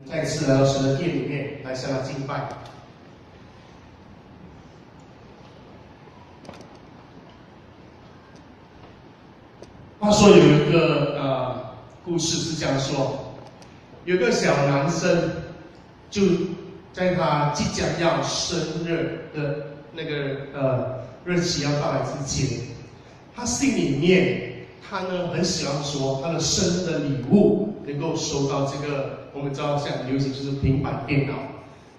再次来到神的殿里面来向他敬拜。话说有一个故事是这样说，有个小男生就在他即将要生日的那个日期要到来之前，他心里面他呢很喜欢说他的生日的礼物能够收到这个，我们知道现在流行就是平板电脑，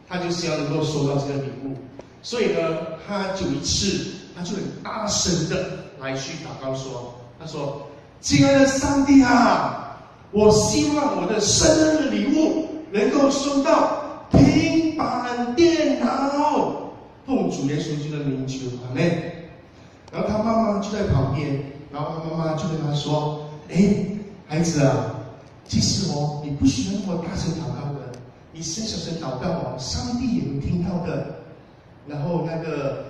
他就希望能够收到这个礼物，所以呢他有一次他就很大声的来去祷告说，他说：“亲爱的上帝啊，我希望我的生日的礼物能够收到平板电脑，奉主耶稣基督的名求，阿们。”然后他妈妈就在旁边，然后他妈妈就跟他说：“孩子啊，其实你不需要那么大声祷告的，你小声祷告上帝也会听到的。”然后那个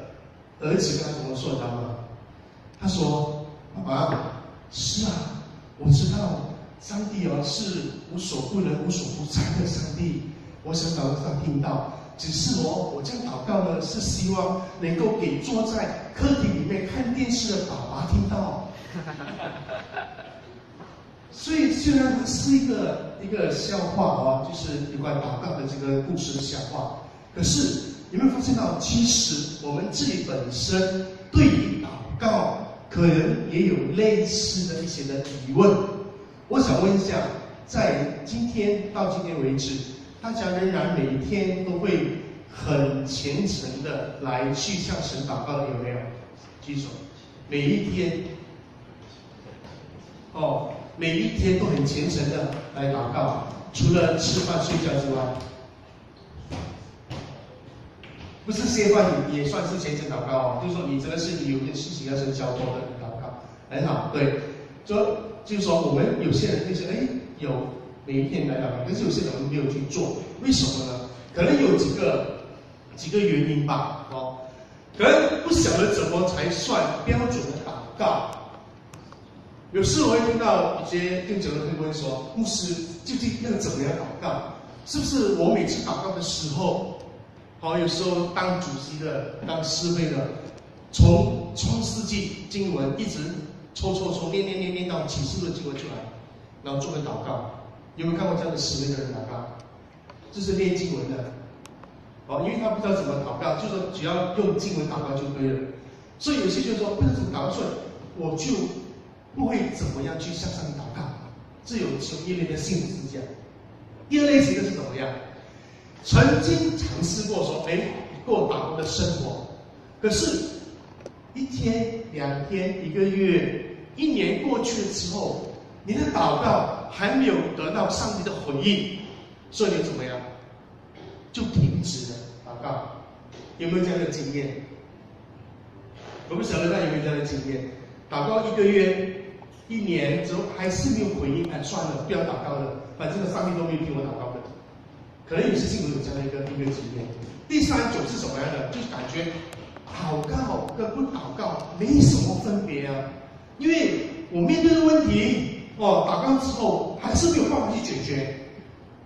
儿子跟他怎么说的吗？他说：“爸爸，是啊，我知道上帝是无所不能、无所不在的上帝，我想祷告他听到。只是我这样祷告呢，是希望能够给坐在客厅里面看电视的爸爸听到。”所以虽然它是一个笑话就是有关祷告的这个故事的笑话，可是有没有发现到，其实我们自己本身对于祷告可能也有类似的一些的疑问。我想问一下，在今天到今天为止，大家仍然每一天都会很虔诚的来去向神祷告的有没有？举手。每一天每一天都很虔诚的来祷告，除了吃饭睡觉之外，不是歇饭也算是虔诚祷告就是说你真的是有件事情要神交托的祷告，很好，对，就是说我们有些人就是有每一天来祷告，但是有些人没有去做，为什么呢？可能有几个原因吧，可能不晓得怎么才算标准的祷告。有时我会听到一些弟兄姊妹会问说，牧师究竟要怎么样祷告？是不是我每次祷告的时候，有时候当主席的、当师会的，从创世纪经文一直抽念到启示录的经文出来，然后做个祷告。有没有看过这样的师会的人祷告？这是念经文的，因为他不知道怎么祷告，就说只要用经文祷告就对了。所以有些就是说不知道怎么祷告，所以我就不会怎么样去向上帝祷告，这有其中一类的性质是这样。第二类型的是怎么样？曾经尝试过说，过祷告的生活，可是1天、2天、1个月、1年过去了之后，你的祷告还没有得到上帝的回应，所以你怎么样？就停止了祷告。有没有这样的经验？我不晓得大家有没有这样的经验？祷告1个月、1年之后还是没有回应，算了，不要祷告了，反正上帝都没有听我祷告的。可能有些信徒有这样的一个经验。第3种是什么样的？就是感觉祷告跟不祷告没什么分别啊，因为我面对的问题祷告之后还是没有办法去解决。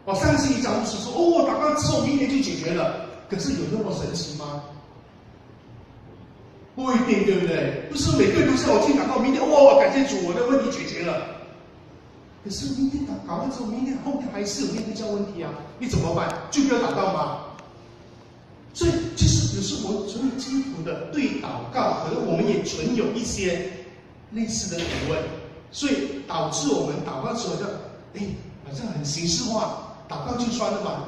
上星期张牧师说祷告之后明年就解决了，可是有那么神奇吗？不一定，对不对？不是每个人都是我去祷告，明天感谢主，我的问题解决了。可是明天祷告之后，明天后天还是有面对这样问题啊，你怎么办？就不要祷告吗？所以其实有时候我们存有基督徒的对祷告，可能我们也存有一些类似的疑问，所以导致我们祷告的时候好像很形式化，祷告就算了嘛，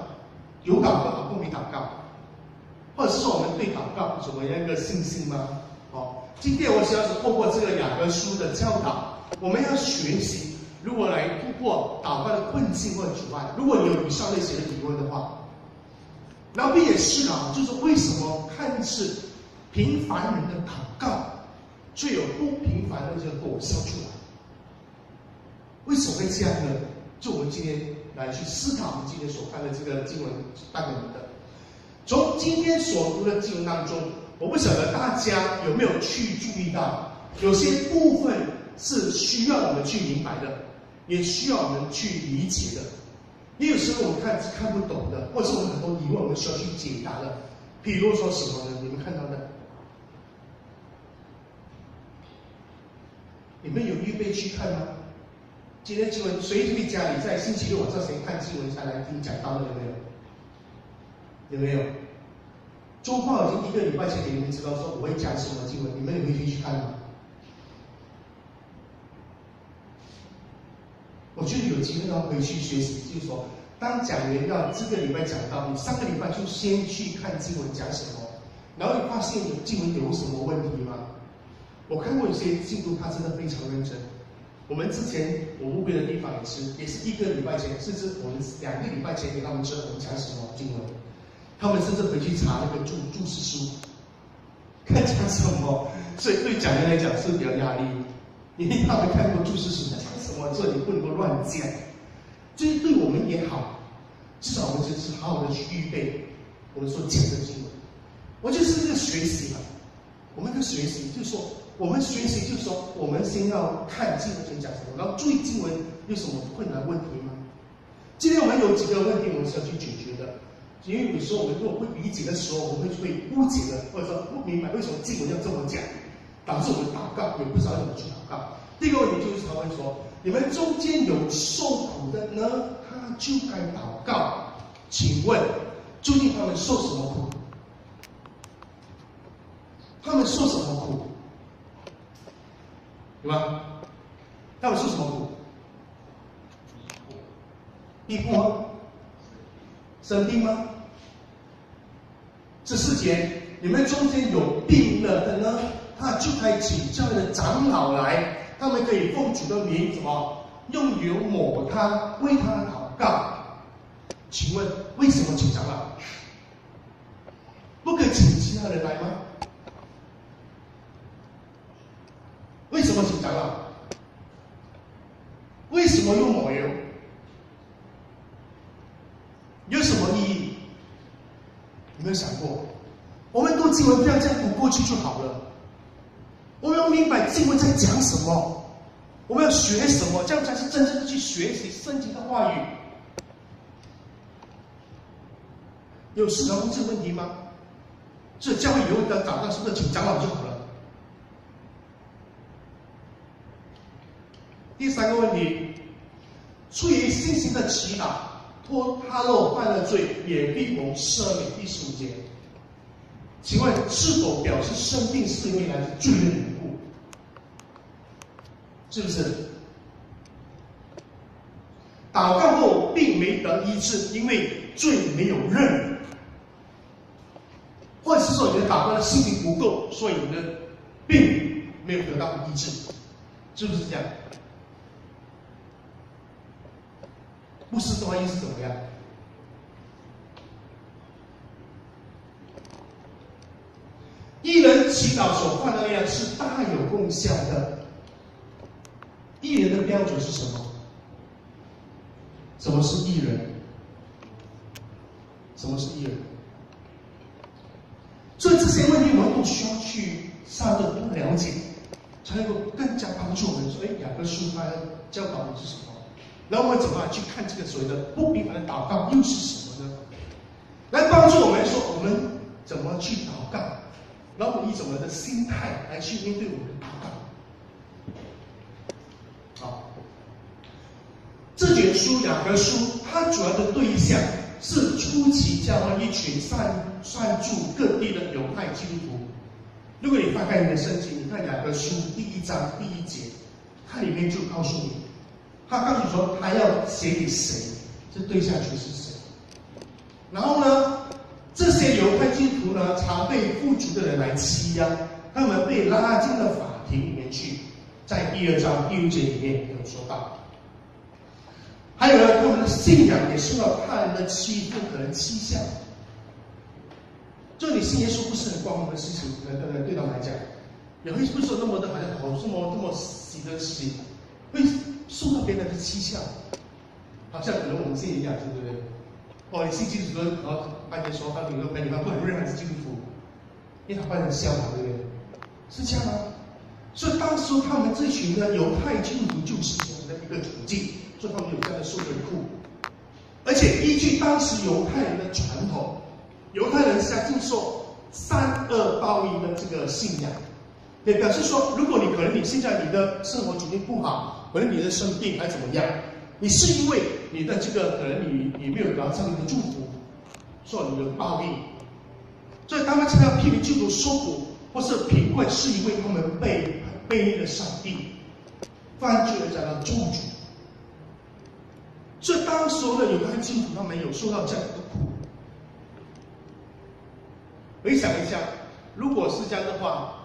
有祷告好过没祷告。或者是说我们对祷告怎么样一个信心吗？今天我想要透过这个雅各书的教导，我们要学习如何来突破祷告的困境或者阻碍。如果你有以上类型的疑问的话，然后并且思考，就是为什么看似平凡人的祷告，却有不平凡的这个果效出来？为什么会这样呢？就我们今天来去思考我们今天所看的这个经文带给我们的。从今天所读的经文当中，我不晓得大家有没有去注意到，有些部分是需要我们去明白的，也需要我们去理解的。也有时候我们看不懂的，或者是我们很多疑问，我们需要去解答的。比如说什么呢？你们看到的，你们有预备去看吗？今天经文谁会家里在星期六晚上先看经文才来听讲道的？有没有？有没有？周报已经1个礼拜前给你们知道说我会讲什么经文，你们有会去看吗？我觉得有机会要回去学习，就是说，当讲员要这个礼拜讲到，你上个礼拜就先去看经文讲什么，然后你发现你经文有什么问题吗？我看过有些信徒他真的非常认真。我们之前我误会的地方也是1个礼拜前，甚至我们2个礼拜前给他们知道我们讲什么经文，他们甚至回去查那个注释书，看讲什么，所以对讲员来讲是比较压力，因为他们看过注释书，讲什么，所以你不能够乱讲。这对我们也好，至少我们就是好好的去预备我们所讲的经文。我就是一个学习嘛，我们的学习就是说，我们学习就是说，我们先要看经文先讲什么，然后注意经文有什么困难问题吗？今天我们有几个问题我们是要去解决的，因为有时候我们如果不理解的时候，我们会误解的，或者说不明白为什么经文要这么讲，导致我们祷告也不知道怎么去祷告。第一个问题就是他会说，你们中间有受苦的呢，他就该祷告。请问，究竟他们受什么苦？他们受什么苦？对吧？他们受什么苦？逼迫吗？生病吗？这世间你们中间有病了的呢，他就该请教会的长老来，他们可以奉主的名什么，用油抹他，为他祷告。请问为什么请长老？不可以请其他人来吗？为什么请长老？为什么用抹油？有什么意义？有没有想过？我们读经文不要这样读过去就好了。我们要明白经文在讲什么，我们要学什么，这样才是真正的去学习圣经的话语。有思考过这个问题吗？这教会有的祷告是不是请长老就好了？第三个问题，出于信心的祈祷，他若犯了罪，也必蒙赦免。第15节，请问是否表示生病是因为来自罪的缘故？是不是？祷告后并没得医治，因为罪没有认。或者是说你的祷告的信心不够，所以你的病没有得到医治，是不是这样？不是的话，又是怎么样？义人祈祷所犯的力量是大有功效的。义人的标准是什么？什么是义人？什么是义人？所以这些问题我们都需要去稍微多了解，才能够更加帮助我们说，雅各书他教导的是什么？然后我们怎么去看这个所谓的不平凡的祷告又是什么呢？来帮助我们说我们怎么去祷告，然后以怎么的心态来去面对我们的祷告。好，这卷书雅各书，它主要的对象是初期教会一群散住各地的犹太基督徒。如果你翻开你的圣经，你看雅各书第1章第1节，它里面就告诉你，他告诉你说他要写给谁，这对象群是谁。然后呢，这些犹太基督徒呢，常被富足的人来欺压，他们被拉进了法庭里面去，在第2章第6节里面有说到。还有呢，他们的信仰也受到他人的欺负，可能欺笑。就你信耶稣不是很光荣的事情，对他们来讲，也会不是说那么的好像这么喜的事情，会受到别人的欺笑。好像可能我们信一样，对不对？哦，你信基督徒，然后半夜说他有个朋友他不认识基督徒，因为他扮成笑嘛，对不对？是这样吗？所以当时他们这群的犹太基督徒就是这样的一个处境。所以他们有这样的受的苦，而且依据当时犹太人的传统，犹太人相信说善恶报应的这个信仰，也表示说，如果你现在你的生活处境不好，可能你的生病还怎么样，你是因为你的这个可能你没有得到上帝的祝福，受你的报应，所以他们常常批评基督徒受苦或是贫困，是因为他们背逆了上帝，犯罪而遭到咒诅。所以当时的犹太基督徒他们有受到这样的苦。回想一下，如果是这样的话，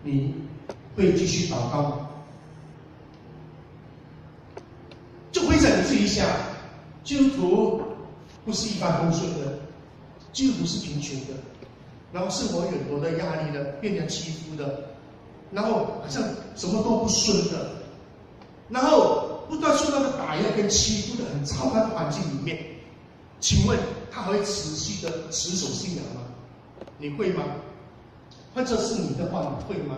你会继续祷告吗？就回想你自己想，基督徒不是一帆风顺的，基督徒是贫穷的，然后生活有很多的压力的，被人欺负的，然后好像什么都不顺的，然后不断受到的打压跟欺负的很糟糕的环境里面，请问他还会持续的持守信仰吗？你会吗？或者是你的话，你会吗？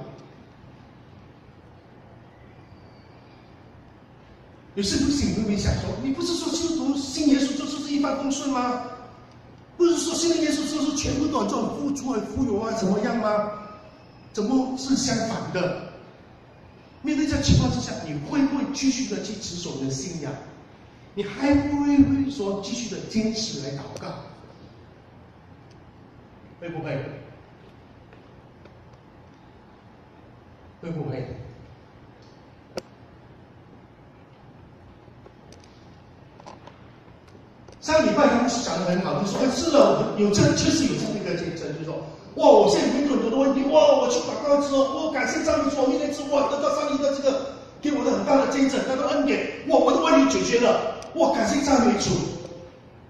有些不行，会不会想说，你不是说基督徒信耶稣就是一帆风顺吗？不是说信了耶稣就是全部都很富足、很富有啊，怎么样吗？怎么是相反的？面对这样情况之下，你会不会继续的去持守你的信仰？你还会说继续的坚持来祷告？会不会？会不会？上礼拜他们是讲得很好，就说是的，确实有这样的一个见证，就是说，哇，我现在面对很多的问题，哇，我去祷告之后，我感谢上帝说，我面对之后，哇，得到上帝的这个给我的很大的见证，他的恩典，哇，我的问题解决了，哇，感谢赞美主。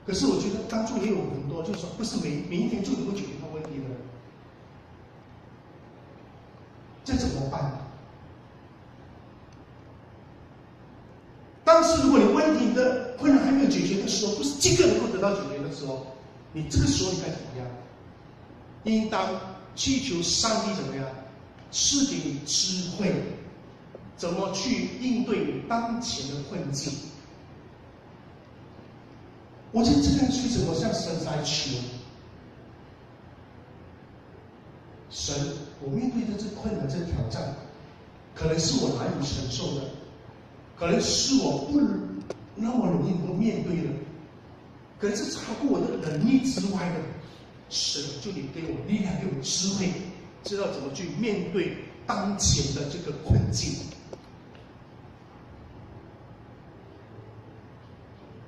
可是我觉得当中也有很多，就是说，不是每一天就能够解决他问题的，这怎么办？当时如果你问题的困难还没有解决的时候，不是这个能够得到解决的时候，你这个时候应该怎么样？应当祈求上帝怎么样赐给你智慧，怎么去应对你当前的困境。我觉得这个确实我向神在求，神，我面对的这困难、这挑战，可能是我难以承受的，可能是我不那么容易能够面对的，可能是超过我的能力之外的。神，就你给我力量，给我智慧，知道怎么去面对当前的这个困境，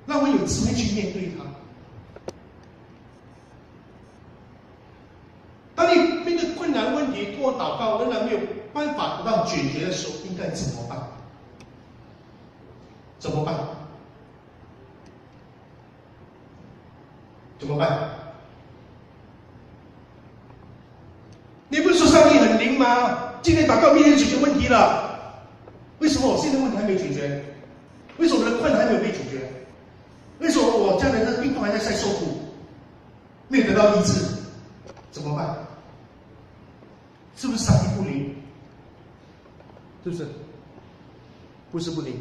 让我有智慧去面对它。当你面对困难问题，通过祷告仍然没有办法得到解决的时候，应该怎么办？怎么办？怎么办？你不是说上帝很灵吗？今天祷告，明天解决问题了。为什么我现在问题还没解决？为什么我的困难还没有被解决？为什么我家人的病痛还在受苦，没有得到医治？怎么办？是不是上帝不灵？是不是？不是不灵，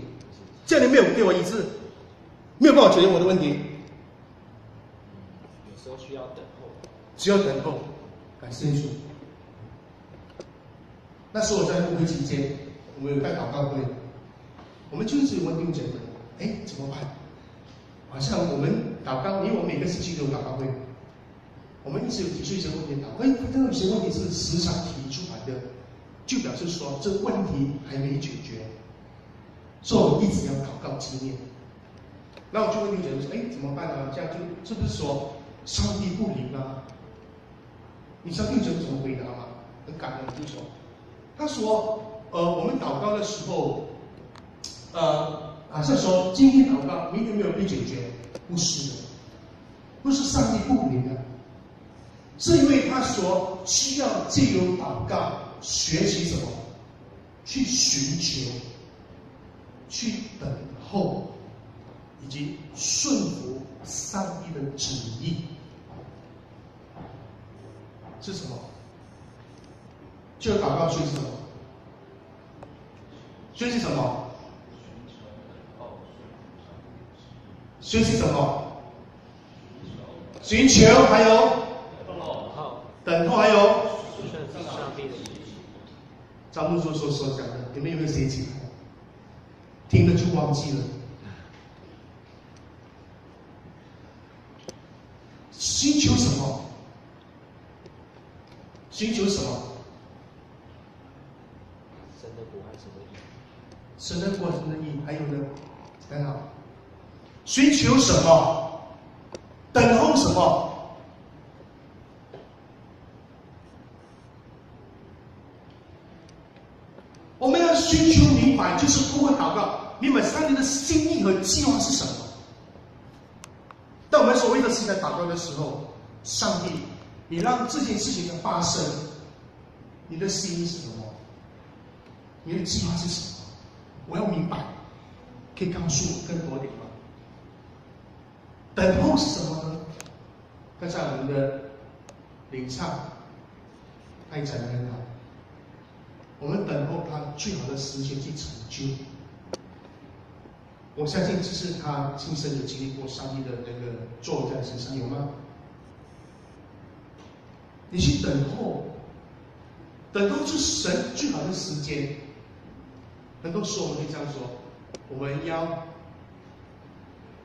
这样你没有给我医治，没有办法解决我的问题。有时候需要等候，只要等候，感谢主。那时候我在牧会期间，我们有带祷告会，我们就一直问弟兄姐妹，怎么办？好像我们祷告，因为我们每个星期都有祷告会，我们一直有提出一些问题祷告，但有些问题是时常提出来的，就表示说这问题还没解决，所以我们一直要祷告纪念。那我就问弟兄姐妹说，怎么办呢？这样就是不是说上帝不灵啊？你知道弟兄姐妹怎么回答吗？很感恩，就说。他说：我们祷告的时候，好像说今天祷告，明天没有被解决，不是的，不是上帝不灵的，是因为他说需要借由祷告学习什么，去寻求，去等候，以及顺服上帝的旨意，是什么？就祷告去什么？学习什么？学习什么？寻求，还有等候，还有张牧所讲的，你们有没有写起来？听了就忘记了。寻求什么？寻求什么？神的国还是神的义？神的国，神的义，还有呢？很好。寻求什么？等候什么？我们要寻求明白，就是通过祷告，明白上帝的心意和计划是什么。当我们所谓的是在祷告的时候，上帝，你让这件事情的发生，你的心意是什么？你的计划是什么？我要明白，可以告诉我更多点吗？等候是什么呢？刚才我们的领唱，他也讲得很好。我们等候他最好的时间去成就。我相信这是他亲身有经历过上帝的那个作为在身上，有吗？你去等候，等候是神最好的时间。很多时候我们会这样说，我们要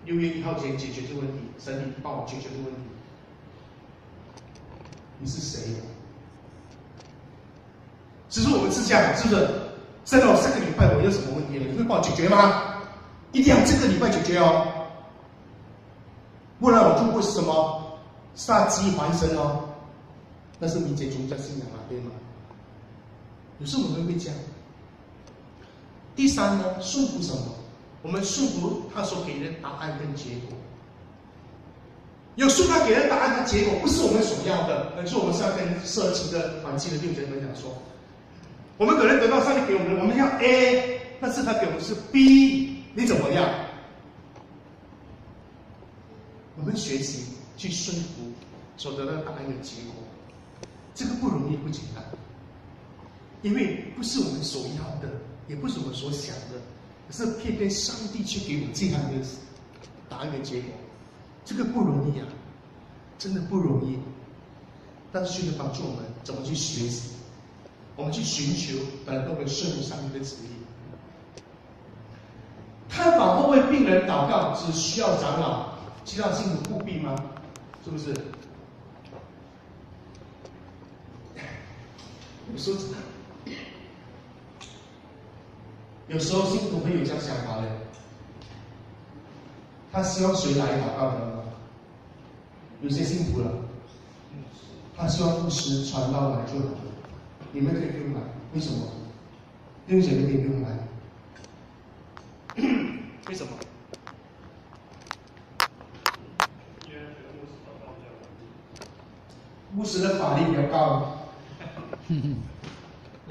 6月1号前解决这个问题，神你帮我解决这个问题。你是谁？只是我们是这样，是不是？神哦，下个礼拜我有什么问题了？你会帮我解决吗？一定要这个礼拜解决哦，不然我就会什么杀鸡还生哦。那是民间宗教信仰啊，对吗？有时候我们会这样。第三呢，顺服什么？我们顺服他所给的答案跟结果。有时候他给的答案和结果不是我们所要的，可是我们是要跟社区的团契的弟兄们讲说，我们可能得到上帝给我们的，我们要 A， 但是他给我们是 B， 你怎么样？我们学习去顺服所得到的答案的结果，这个不容易，不简单，因为不是我们所要的，也不是我们所想的，可是偏偏上帝却给我们这样的答案跟结果，这个不容易啊，真的不容易。但是却能帮助我们怎么去学习，我们去寻求等候跟顺服上帝的旨意。探访或为病人祷告，只需要长老祈祷信徒务必吗？是不是？有时候信徒会有这样想法的，他希望谁来祷告呢？有些信徒了，他希望牧师传道来就好了，你们可以不用来，为什么？弟兄姐妹可以不用来，为什么？牧师的法力比较高，牧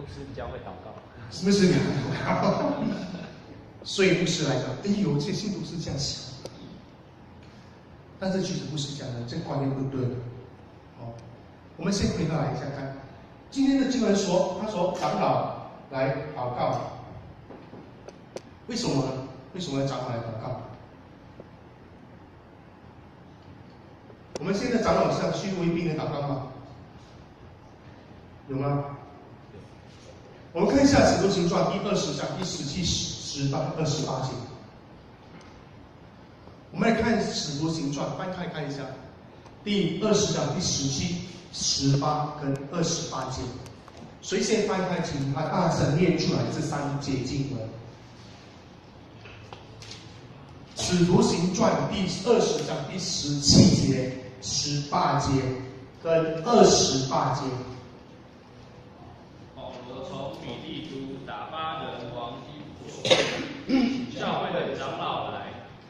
师比较会祷告，牧师比较会祷告，所以牧师来讲，哎呦，这些信徒是这样想，但是其实不是这样的，这个观念不对。好，我们先回头来一下看，今天的经文说，他说长老来祷告，为什么呢？为什么要长老来祷告？我们现在长老上去为病人祷告吗？有吗？我们看一下《使徒行传》第20章第17、18、28节。我们来看《使徒行传》，翻开看一下，第20章第17、18跟28节。谁先翻开，请他大声念出来这3节经文。《使徒行传》第20章第17节、18节跟28节。保罗从彼利都打发人往以弗所，请教会的长老来。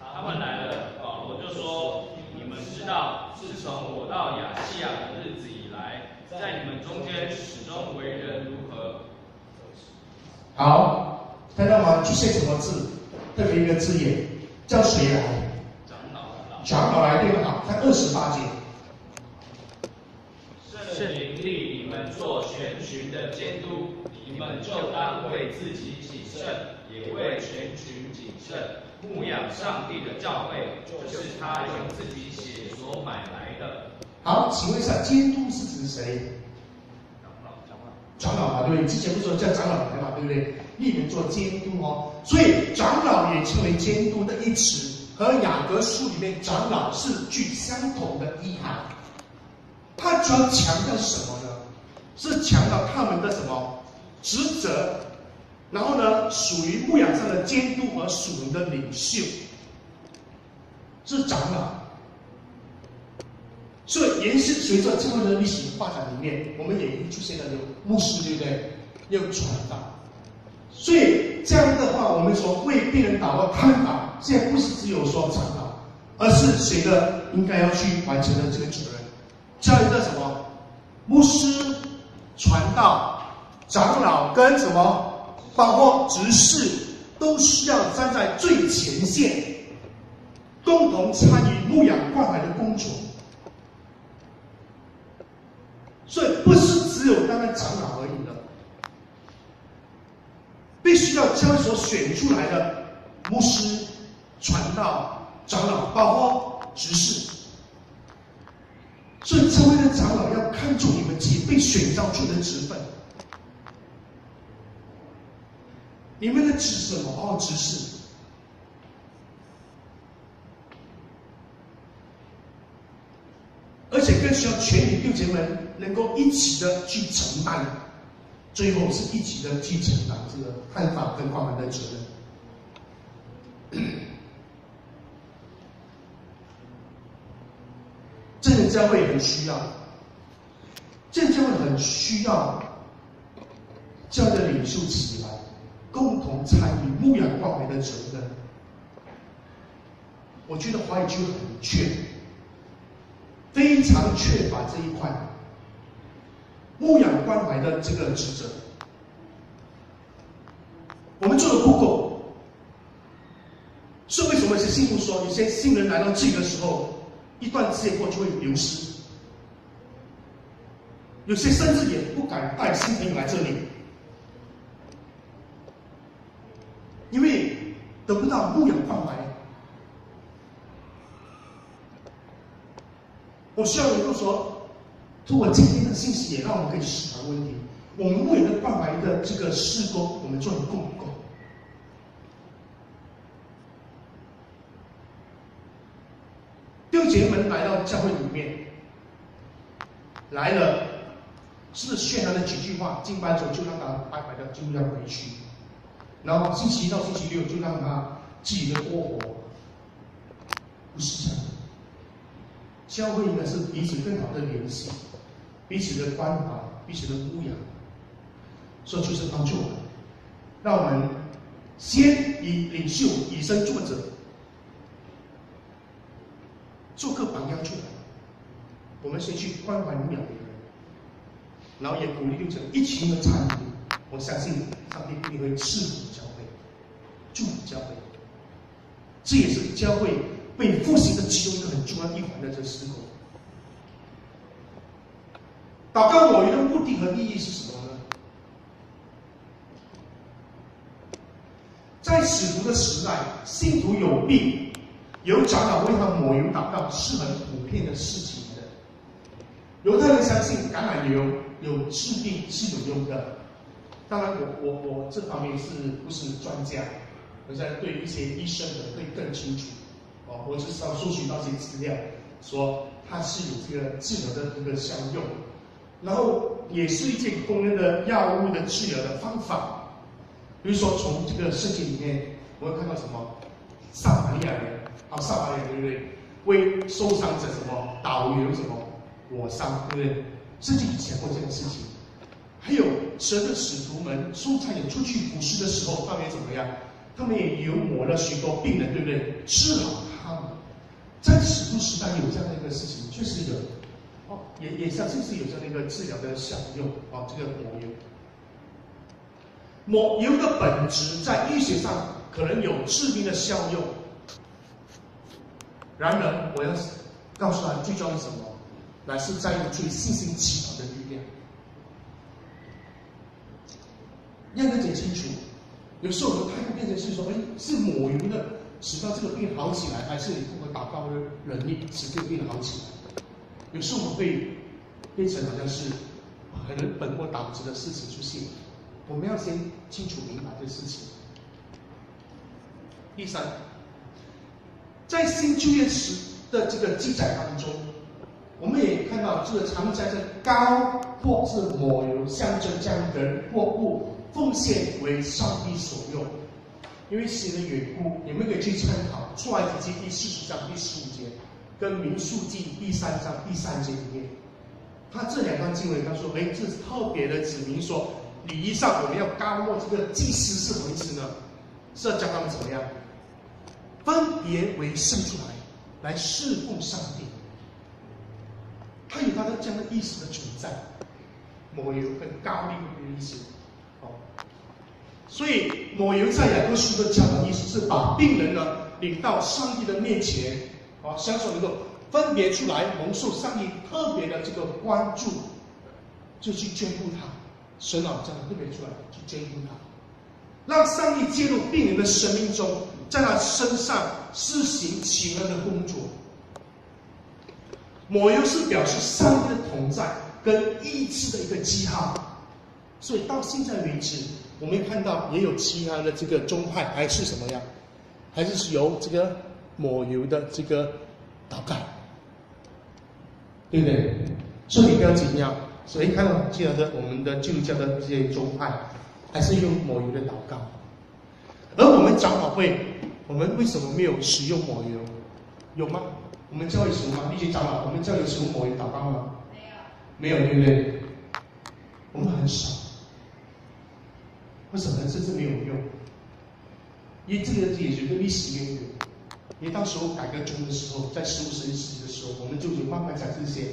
他们来了，保罗就说：“你们知道，自从我到亚细亚的日子以来，在你们中间始终为人如何？”好，看到吗？出现什么字？特别一个字眼，叫谁来？长老来，对吧？好，看28节。圣灵立你们做全群的监督，你你们就当为自己谨慎，也为全群谨慎，牧养上帝的教会，就是他用自己血所买来的。好，请问一下，监督是指谁？长老嘛，对不对？之前不是说叫长老来嘛，对不对？你们做监督哦，所以长老也称为监督的一词，和雅各书里面长老是具相同的意涵。他主要强调什么呢？是强调他们的什么职责，然后呢，属于牧养上的监督和属灵的领袖，是长老。所以，延续随着教会的历史发展里面，我们也出现了有牧师，对不对？有传道。所以这样的话，我们说为病人祷告看法，现在不是只有说长老，而是谁的应该要去完成的这个责任。教育的什么？牧师、传道、长老跟什么，包括执事，都需要站在最前线，共同参与牧养关怀的工作。所以不是只有单单长老而已的，必须要教会所选出来的牧师、传道、长老，包括执事。所以教会的长老要看重你们自己被选召出的职分，你们的职是什么？包括执事。而且更需要全体弟兄姐妹们能够一起的去承担，最后是一起的去承担这个看法跟关怀的责任。这个教会很需要，这个教会很需要教会的领袖起来，共同参与牧养关怀的责任。我觉得华语区很缺。非常缺乏这一块牧养关怀的这个职责，我们做的不够。是为什么有些信徒说，有些新人来到这里的时候，一段时间过就会流失，有些甚至也不敢带新朋友来这里，因为得不到牧养关怀。我希望能够说，通过今天的信息，也让我们可以思考问题：我们牧养的关怀的这个事工，我们做的够不够？弟兄姐妹们来到教会里面，来了，是宣扬了几句话，敬拜者就让他拜拜的就要回去，然后星期一到星期六就让他自己的过活，不是这样的。教会应该是彼此更好的联系，彼此的关怀，彼此的牧养。所以就是帮助我们，让我们先以领袖以身作则，做个榜样出来。我们先去关怀牧养别人，然后也鼓励弟兄一起的参与。我相信上帝一定会赐福教会，祝福教会。这也是教会被复兴的其中一个很重要一环的这个事工。祷告我一个目的和意义是什么呢？在使徒的时代，信徒有病，有长老为他抹油祷告是很普遍的事情的。犹太人相信橄榄油有治病是有用的，当然我这方面是不是专家？我现在对一些医生的会更清楚。我只是要搜寻到一些资料，说它是有这个治疗的这个效用，然后也是一件公认的药物的治疗的方法。比如说从这个圣经里面，我会看到什么撒玛利亚人，撒玛利亚人对不对？为受伤者什么导游什么抹伤，对不对？圣经里讲过这个事情。还有神的使徒们送差也出去服侍的时候，他们也怎么样？他们也有抹了许多病人，对不对？治好他们。在使徒时代有这样的一个事情，确实有，也相信是有这样的一个治疗的效用，这个抹油。抹油的本质在医学上可能有治病的效用，然而我要告诉他，最重要是什么？乃是在于最信心祈祷的力量。要了解清楚。有时候我们态度变成是说，是抹油的使到这个病好起来，还是你通过祷告的能力使这个病好起来？有时候我们会变成好像是可能本末倒置的事情出现。我们要先清楚明白这事情。第三，在新旧约时的这个记载当中，我们也看到这个常在这膏或是抹油，象征将人或物奉献为上帝所用。因为新的缘故，你们可以去参考出埃及记第40章第15节，跟民数记第3章第3节里面，他这两段经文他说，这是特别的指明说，礼仪上我们要膏抹这个祭司是什么意思呢？是要教他们怎么样？分别为圣出来侍奉上帝。它有它的这样的意思的存在，抹油跟膏立的意思。所以抹油在雅各书的教导意思是把病人呢领到上帝的面前，相信能够分别出来，蒙受上帝特别的这个关注，就去眷顾他。神这样特别出来去眷顾他，让上帝介入病人的生命中，在他身上施行奇妙的工作。抹油是表示上帝的同在跟医治的一个记号，所以到现在为止，我们看到也有其他的这个宗派还是什么样，还是由这个抹油的这个祷告，对不对？所以你不要惊讶，所以看到既然的我们的基督教的这些宗派还是用抹油的祷告，而我们长老会，我们为什么没有使用抹油？有吗？我们教会使用吗？一些长老，我们教会使用抹油祷告吗？没有，对不对？我们很少。为什么呢？甚至没有用，因为这个也是一个历史渊源。因为当时候改革中的时候，在15世纪的时候，我们就慢慢将这些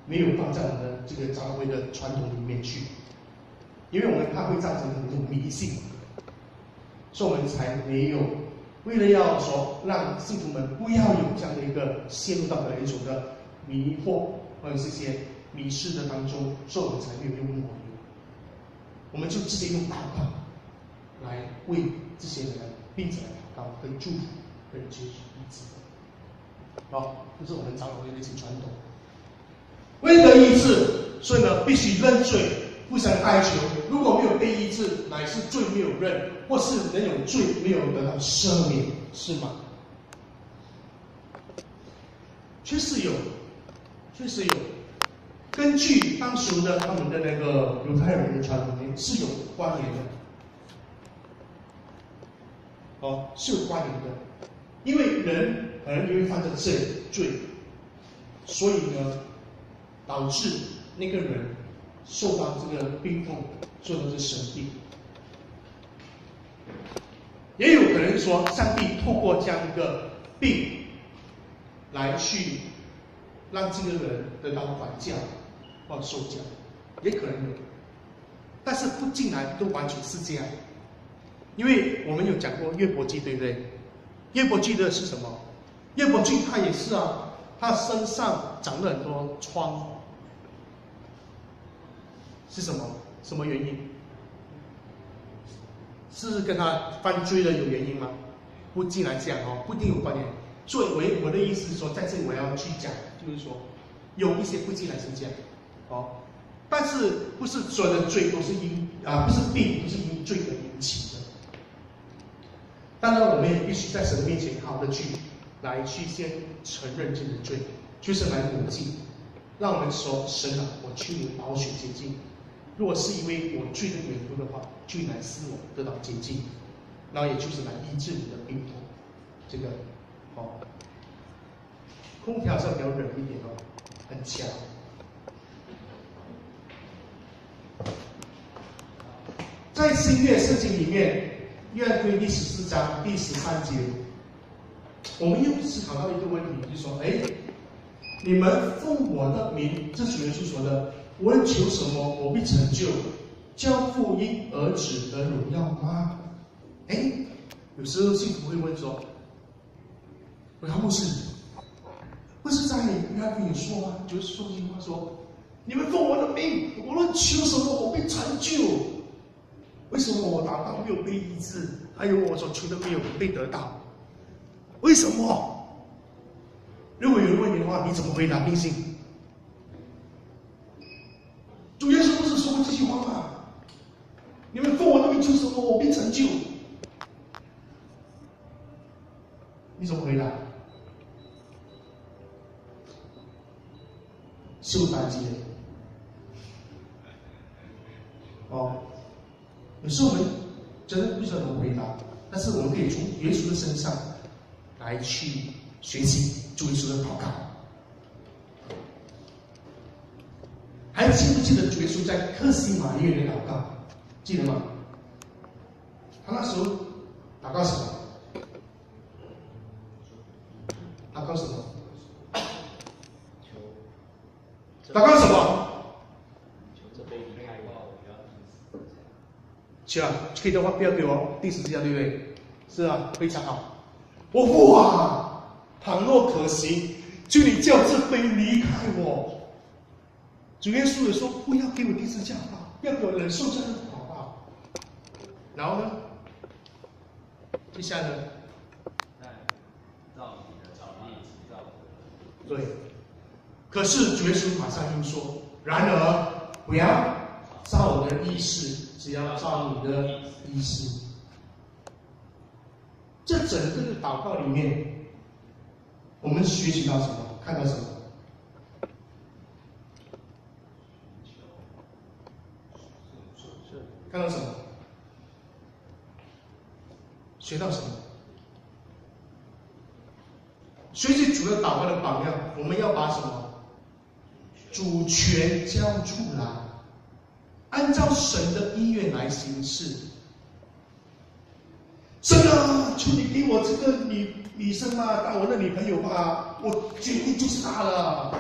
没有放在我们的这个长老会的传统里面去，因为我们怕会造成很多迷信，所以我们才没有。为了要说让信徒们不要有这样的一个陷入到的一种的迷惑或者这些迷失的当中，所以我们才没有用抹油。我们就直接用祷告来为这些人病者来祷告，跟祝福，跟接受医治。这是我们长老会的一些传统。为了医治，所以呢，必须认罪，互相哀求。如果没有被医治，乃是罪没有认，或是人有罪没有得到赦免，是吗？确实有。根据当时的他们的那个犹太人的传统里面是有关联的，是有关联的，因为人可能因为犯着罪，所以呢，导致那个人受到这个病痛，受到这生病。也有可能说，上帝透过这样一个病来去让这个人得到管教或受教，也可能有，但是不尽然都完全是这样，因为我们有讲过约伯记，对不对？约伯记的是什么？约伯记他也是他身上长了很多疮，是什么？什么原因？是跟他犯罪的有原因吗？不尽然这样不一定有关联。所以我的意思是说，在这里我要去讲，就是说有一些不尽然是这样。但是不是所有的罪都是不是病都是因罪而引起的。当然，我们也必须在神面前好的去先承认自己的罪，就是来补净，让我们说神我求你把我血洁净。如果是因为我罪的缘故的话，就来使我得到洁净，然后也就是来医治你的病痛。这个空调是比较冷一点很强。在新约圣经里面，约翰福音第14章第13节，我们又思考到一个问题，就是说，你们奉我的名，这主耶稣说的，无论求什么，我必成就，叫父因儿子得荣耀吗？有时候信徒会问说，牧师，不是在约翰福音说吗？就是说这句话说，你们奉我的名，无论求什么，我必成就。为什么我祷告没有被医治，还有我所求的没有被得到？为什么？如果有人问你的话，你怎么回答？定性。主耶稣不是说过这句话吗？你们奉我的名求什么，我必成就。你怎么回答？受打击哦，有时候我们真的不知道怎么回答，但是我们可以从耶稣的身上来去学习主耶稣的祷告。还记不记得主耶稣在客西马尼园的祷告？记得吗？他那时候祷告什么？祷告什么？祷告什么？去啊，可以的话不要给我第十字架，对不对？是啊，非常好。我父啊，倘若可行，求你叫这杯离开我。主耶稣也说：“不要给我第十字架吧，要给我忍受这样的祷告。”然后呢？接下来呢？照你的旨意制造。对。可是主耶稣马上又说：“然而不要照我的意思，只要照你的意思。”这整个的祷告里面，我们学习到什么？看到什么？看到什么？学到什么？学习主的祷告的榜样，我们要把什么？主权交出来，按照神的意愿来行事。神啊，求你给我这个女生嘛，当我的女朋友吧，我决定就是她了。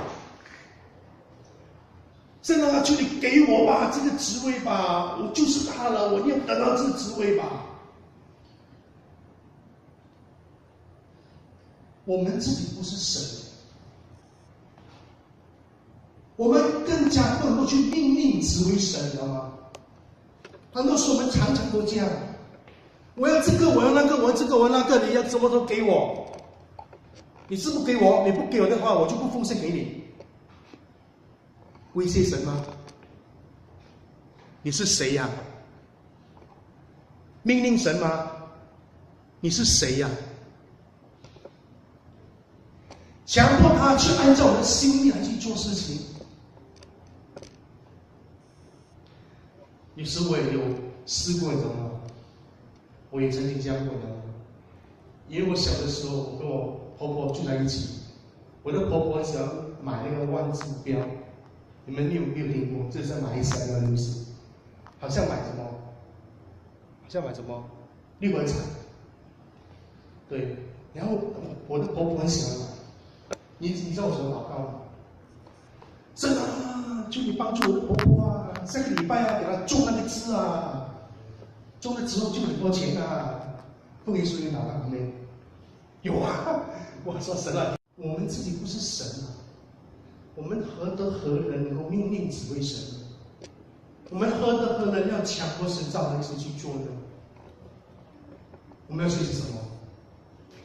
神啊，求你给我吧这个职位吧，我就是她了，我一定要得到这个职位吧。我们自己不是神，我们更加不能够去命令指挥神，你知道吗？很多时候我们常常都这样，我要这个，我要那个，我要这个，我要那个，你要什么都给我。你是不给我，你不给我的话，我就不奉献给你。威胁神吗？你是谁呀？命令神吗？你是谁呀？强迫他去按照我的心意来去做事情。有时我也有试过，你知道吗？我也曾经这样过的。因为我小的时候，我跟我婆婆住在一起，我的婆婆想买那个万字标，你们有没有听过？这是在马来西亚的流行，好像买什么？好像买什么6合彩。对，然后我的婆婆很喜欢买。你知道我怎么祷告吗？神啊，求你帮助我的婆婆啊，下个礼拜啊，给她种那个枝啊，种了之后就很多钱啊。奉耶稣名祷告，没有？有啊！我说神啊，我们自己不是神啊，我们何德何能能够命令指挥神？我们何德何能要强迫神照着意思去做呢？我们要学习什么？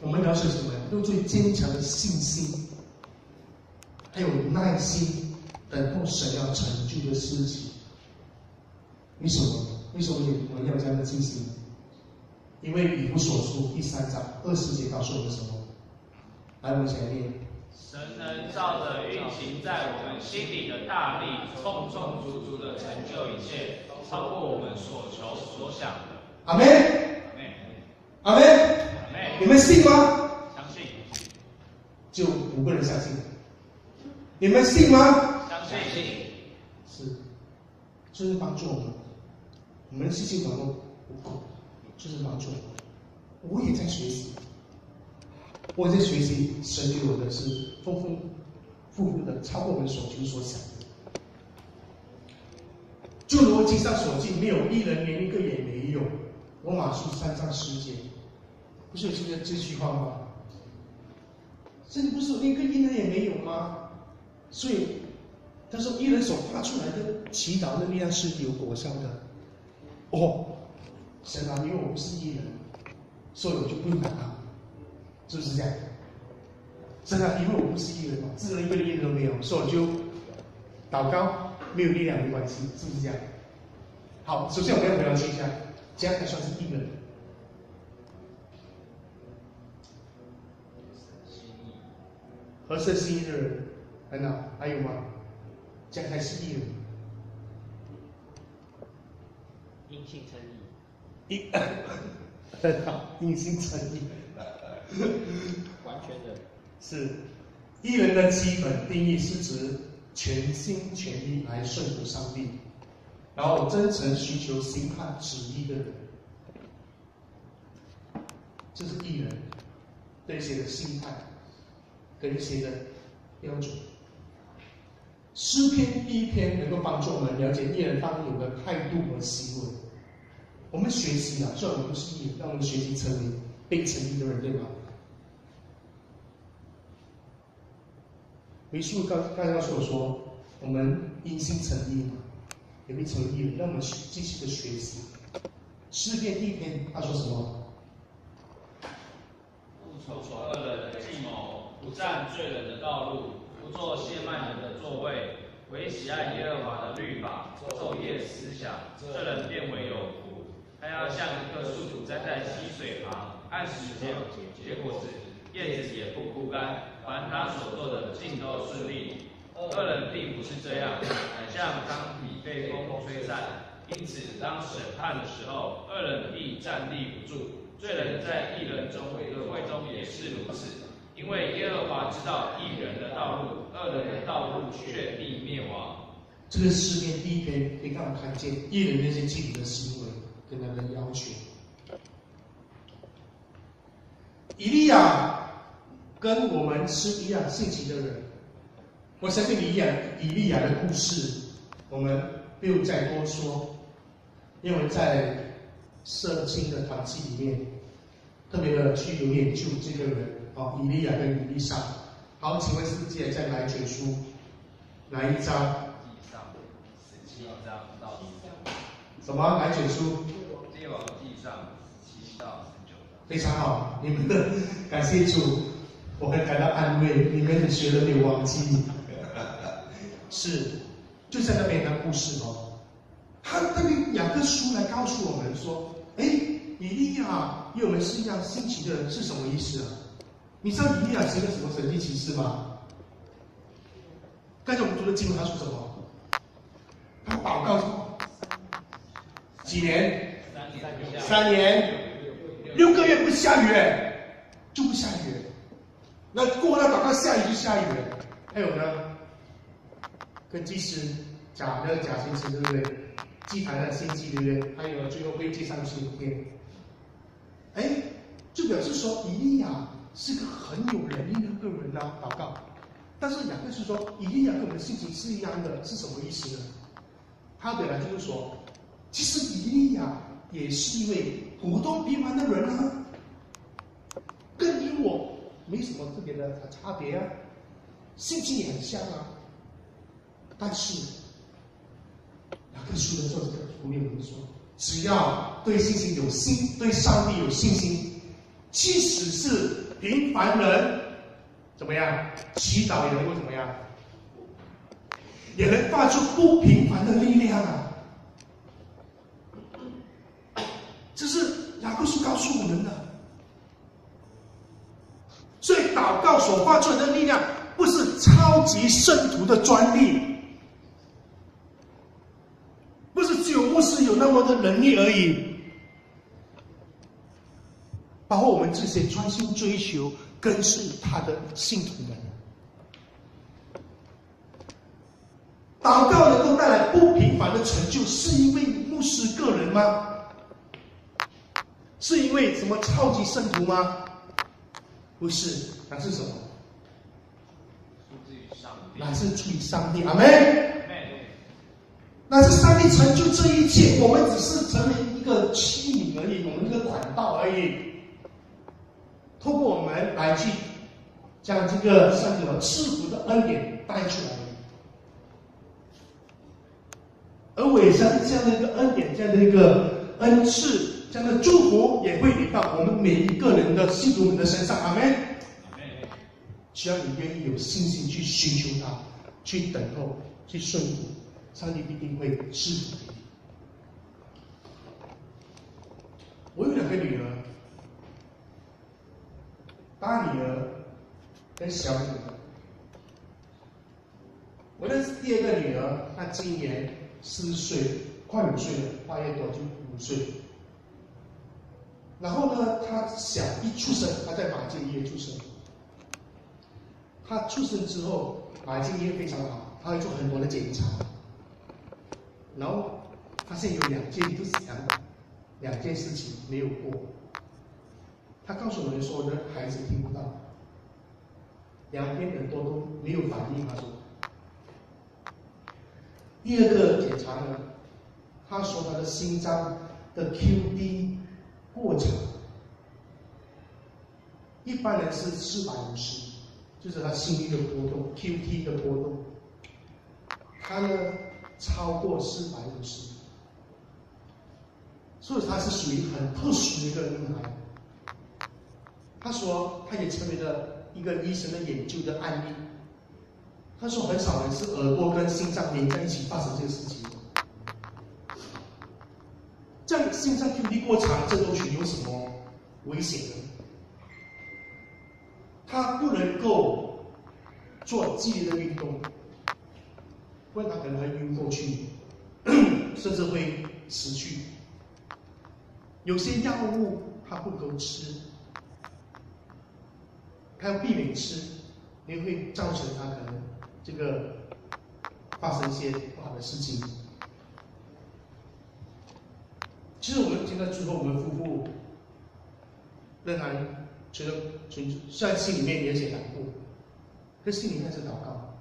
我们要学习什么？用最坚强的信心。还有耐心等候神要成就的事情。为什么？为什么我们要这样的信心？因为以弗所书第3章20节告诉我们什么？来，我们一起来念。神能照着运行在我们心里的大力，充充足足的成就一切，超过我们所求所想的。阿们。阿们。阿们。你们信吗？相信。就5个人相信。你们信吗？相信。是，就是帮助我们。我们的信心能够不够，就是帮助我们。我也在学习，我在学习，神给我的是丰丰富富的，超过我们所求所想的。就如经上所记，没有一人连一个也没有。罗马书3章10节，不是有这句话吗？这里不是连一个一人也没有吗？所以，他说，一人所发出来的祈祷的力量是有果效的。哦，神啊，因为我不是义人，所以我就不用祷告，是不是这样？神啊，因为我不是义人嘛，自然一个义人都没有，所以我就祷告没有力量没关系，是不是这样？好，首先我们要了解一下，这样才算是义人。合神心意的人，很好，还有吗？这样才是义人。因信称义，很好，因信称义。完全的是义人的基本定义是指全心全意来顺服上帝，然后真诚寻求行他旨意的人，这是义人的一些的心态跟一些的标准。诗篇第1篇能够帮助我们了解义人当有的态度和行为。我们学习啊，虽然我们不是义人，但我们学习成为被称义的人，对吗？耶稣刚刚所说，我们因信称义嘛，也会成为义人，让我们继续的学习。诗篇第1篇他说什么？不从恶人的计谋，不占罪人的道路，不做亵慢人的座位，唯喜爱耶和华的律法，昼夜思想，这人变为有福。他要像一棵树栽在溪水旁，按时结果子，叶子也不枯干。凡他所做的，尽都顺利。恶人并不是这样，乃像汤体被风吹散。因此，当审判的时候，恶人必站立不住。罪人在义人中的会中也是如此。因为耶和华知道义人的道路，恶人的道路却必灭亡。这个诗篇第1篇可以让我们看见义人那些基本的行为跟他的要求。以利亚跟我们是一样性情的人，我相信以利亚的故事，我们不用再多说，因为在圣经的团契里面，特别的去有研究这个人啊，以利亚跟以利沙。好，请问是记载在哪一卷书？哪一章？记上17章到19章。什么？哪一卷书？列王记上17到19章。非常好，你们的感谢主，我很感到安慰。你们学了没有忘记？是，就在那边的故事哦。他那个雅各书来告诉我们说，哎，以利亚与我们是一样新奇的人是什么意思啊？你知道以利亚行了什么神迹奇事吗？刚才我们读的经文他说什么？他祷告什么？几年？3年。6个月不下雨，就不下雨。那过了祷告下雨就下雨。还有呢，跟祭司假先知对不对？祭坛的献祭对不对？还有最后会祭上去一天。哎，就表示说以利亚是个很有能力的一个人啊，祷告。但是雅各是说以利亚跟我们的性情是一样的，是什么意思呢？他本来就是说，其实以利亚也是一位普通平凡的人啊，跟你我没什么特别的差别啊，性情也很像啊。但是雅各书的作者福音我们说，只要对信心有信，对上帝有信心，即使是平凡人，怎么样？祈祷也能够怎么样？也能发出不平凡的力量啊！这是雅各书告诉我们的。所以祷告所发出来的力量，不是超级圣徒的专利，不是只有牧师有那么的能力而已。包括我们这些专心追求跟随他的信徒们，祷告能够带来不平凡的成就，是因为牧师个人吗？是因为什么超级圣徒吗？不是，那是什么？那是出于上帝，阿们。那是上帝成就这一切，我们只是成为一个器皿而已，我们一个管道而已。通过我们来去将这个上帝的赐福的恩典带出来。而伪善这样的一个恩典，这样的一个恩赐，这样的祝福也会临到我们每一个人的信徒们的身上，阿门。只要你愿意有信心去寻求他，去等候，去顺服，上帝必定会赐福给你。我有2个女儿，大女儿跟小女儿。我的第2个女儿，她今年4岁，快5岁了，8月多就5岁。然后呢，她一出生，她在马偕医院出生。她出生之后，马偕医院非常好，她会做很多的检查，然后发现有2件事情没有过。她告诉我们说，我的孩子听不到，2边耳朵都没有反应。她说。第2个检查呢，他说他的心脏的 QD 过长，一般人是450，就是他心率的波动 ，QT 的波动，他呢超过450，所以他是属于很特殊的一个婴孩。他说他也成为了一个医生的研究的案例。他说很少人是耳朵跟心脏连在一起发生这个事情。这样心脏 QT 过长，症候群有什么危险呢？他不能够做激烈的运动，不然他可能会晕过去，甚至会死去。有些药物他不能够吃，他要避免吃，因为会造成他可能这个发生一些不好的事情。其实我们听到最后，我们夫妇仍然觉得，虽然心里面有些难过，可心里面是祷告，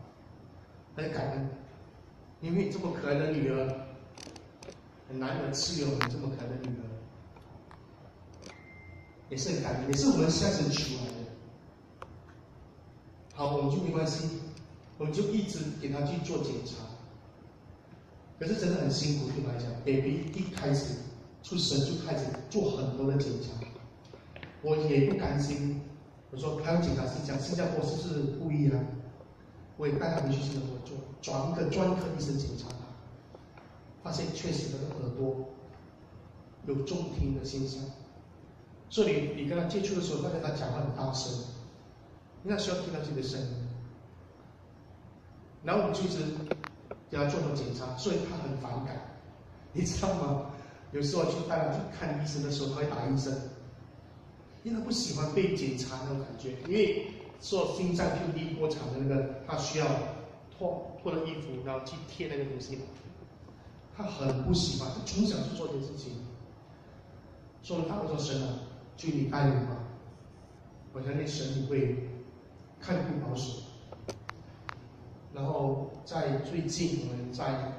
很感恩，因为这么可爱的女儿，很难得赐给我们这么可爱的女儿，也是很感恩，也是我们向神求来的。好，我们就没关系，我们就一直给她去做检查。可是真的很辛苦，对我来讲 ，baby 一开始出生就开始做很多的检查，我也不甘心。我说还要检查新加坡是不是不一样？我也带他回去新加坡做，找一个专科医生检查他，发现确实他的耳朵有重听的现象。所以你跟他接触的时候，发现他讲话很大声，因为他需要听到自己的声音。然后我们就一直给他做了检查，所以他很反感，你知道吗？有时候去带他去看医生的时候，他会打医生，因为他不喜欢被检查那种感觉。因为做心脏 QD 过长的那个，他需要脱了衣服，然后去贴那个东西，他很不喜欢，他从小就做这件事情。所以他会说：“神啊，求你带领吧。”我相信神你会看顾保守。然后在最近，我们再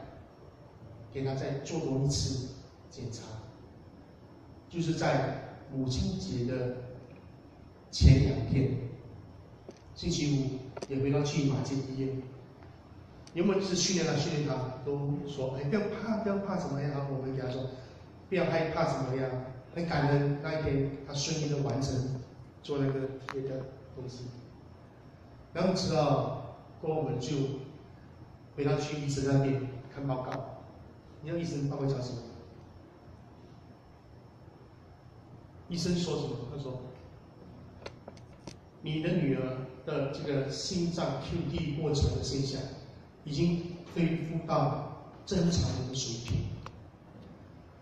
给他再做多一次检查，就是在母亲节的前2天，星期5也回到去马偕医院。原本就是训练他，都说：“哎，不要怕怎么样？”我们给他说：“不要害怕怎么样？”很感恩那一天他顺利的完成做那个贴的东西。然后知道过后，我们就回到去医生那边看报告。你知道医生报告讲什么？医生说什么？他说：“你的女儿的这个心脏 QT 过程的现象，已经恢复到正常人的水平。”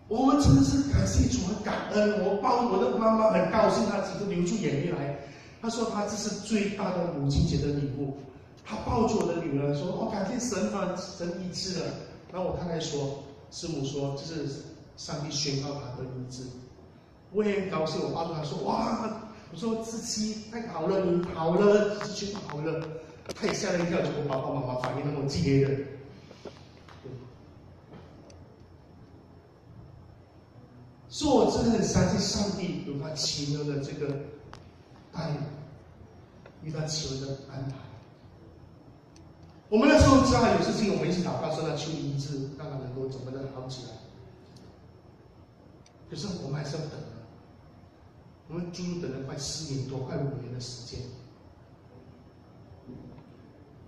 我们真的是感谢主，很感恩。我抱我的妈妈，很高兴，她几乎流出眼泪来。她说她这是最大的母亲节的礼物。她抱住我的女儿说：“哦，感谢神啊，神医治了。”然后我太太说，师母说这是上帝宣告她的医治。我也很高兴，我抱住她说：“哇！”我说：“志熙太好了，你好了，志熙好了。”她也吓了一跳，就我爸爸妈妈反应那么激烈的。所以我真的很相信上帝有他奇妙的这个带领，有他奇妙的安排。我们那时候知道有事情，我们一起祷告，说他求医治，让他能够怎么的好起来。可是我们还是要等的。我们足足等了快4年多，快5年的时间，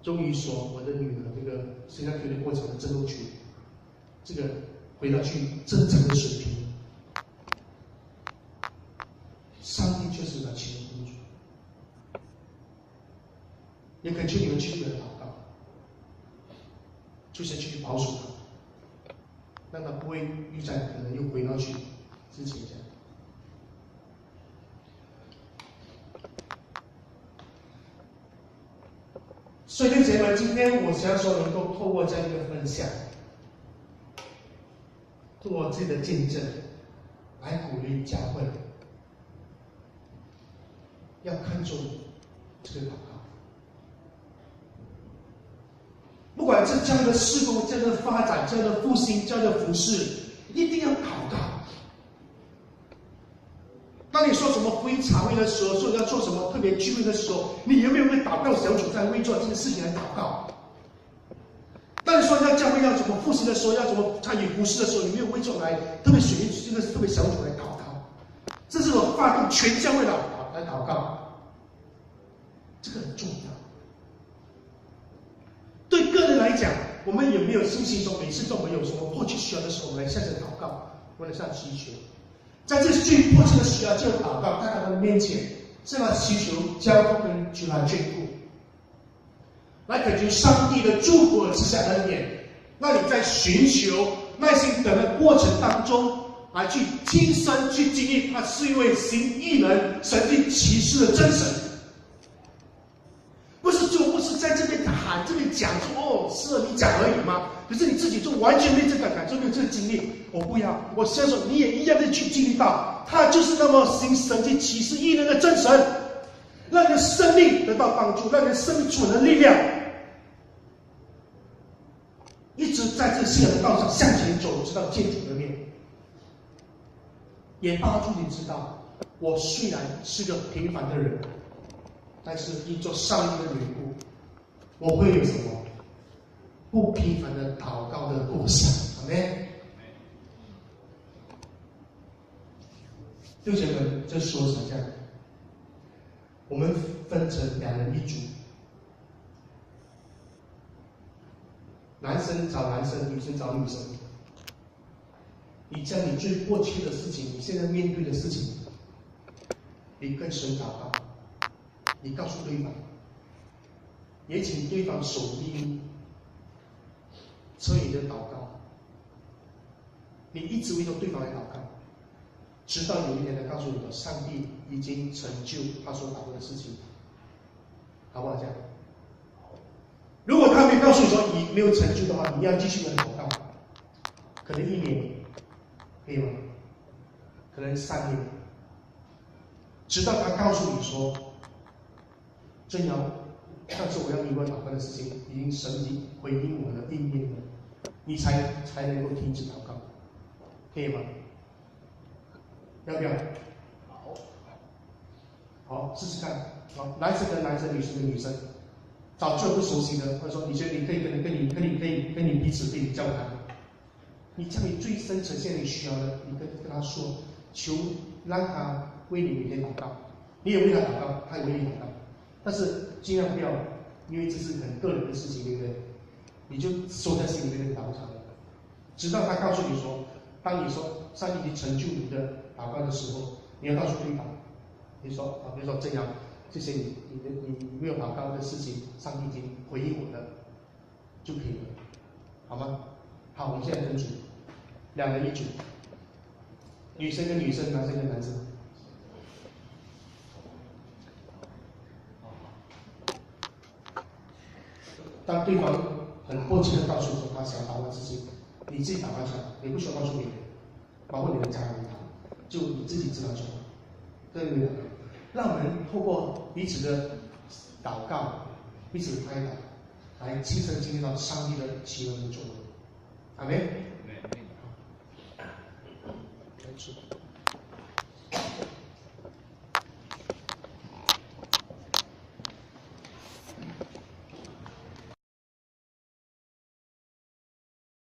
终于说我的女儿这个心脏血流过长的症候群，这个回到去正常的水平。上帝确实把情护住，也恳求你们继续的祷告，就是去保守他，让他不会遇在可能又回到去之前这样。所以，弟兄姐妹们，今天我想要说，能够透过这样一个分享，通过自己的见证，来鼓励教会，要看重这个祷告。不管是这样的事工、这样的发展、这样的复兴、这样的服事，一定要祷告。当你说什么福音茶会的时候，说要做什么特别聚会的时候，你有没有为祷告小组在为做这个事情来祷告？当你说要教会要怎么复兴的时候，要怎么参与服事的时候，你没有为做来特别选这个特别小组来祷告？这是我发动全教会来祷告，这个很重要。对个人来讲，我们有没有信心中每次都没有什么迫切需要的时候，我们来向神祷告，我们来向祈求。在这最迫切的需要，就祷告，在他的面前，向他祈求交托跟求他眷顾，来恳求上帝的祝福和赐下恩典，让你在寻求耐心等的过程当中，来去亲身去经历他是一位行异能、神迹奇事的真神。不是在这边喊、这边讲说哦，是你讲而已吗？可是你自己就完全没这个感受，没有这个经历。我不要，我相信你也一样的去经历到，他就是那么行神迹奇事异能的真神，让你的生命得到帮助，让你的生命充满了力量，一直在这信仰的道上向前走，直到见主的面，也帮助你知道，我虽然是个平凡的人，但是因着上帝的缘故，我会有什么不平凡的祷告的果效。阿们。弟兄姐妹们，这说什么这样？我们分成2人1组，男生找男生，女生找女生。你将你最迫切的事情，你现在面对的事情，你跟神祷告，你告诉对方，也请对方守第一，成为你的祷告。你一直为着对方来祷告，直到有一天他告诉你的，上帝已经成就他所祷告的事情，好不好？这样。如果他没告诉你说你没有成就的话，你要继续的祷告，可能1年，可以吗？可能3年，直到他告诉你说，正要上次我要你问祷告的事情，已经神已经回应我的应验了，你才能够停止祷告，可以吗？要不要？好，试试看。好，男生跟男生，女生跟女生，找最不熟悉的，或者说你觉得你可以跟你彼此可以交谈，你将你最深层现在你需要的，你跟他说，求让他为你每天祷告，你也为他祷告，他也为你祷告，但是尽量不要，因为这是很个人的事情，对不对？你就说在心里面祷告，直到他告诉你说，当你说上帝已经成就你的祷告的时候，你要告诉对方，你说啊，比如说这样，谢谢你没有祷告的事情，上帝已经回应我的，就可以了，好吗？好，我们现在分组，2人1组，女生跟女生，男生跟男生。当对方很迫切的告诉说他想祷告的事情，你自己祷告出来，你不需要告诉别人，包括你的家人，就你自己知道就好，对不对？让我们透过彼此的祷告、彼此的开导，来亲身经历到上帝的奇妙的作为。阿们。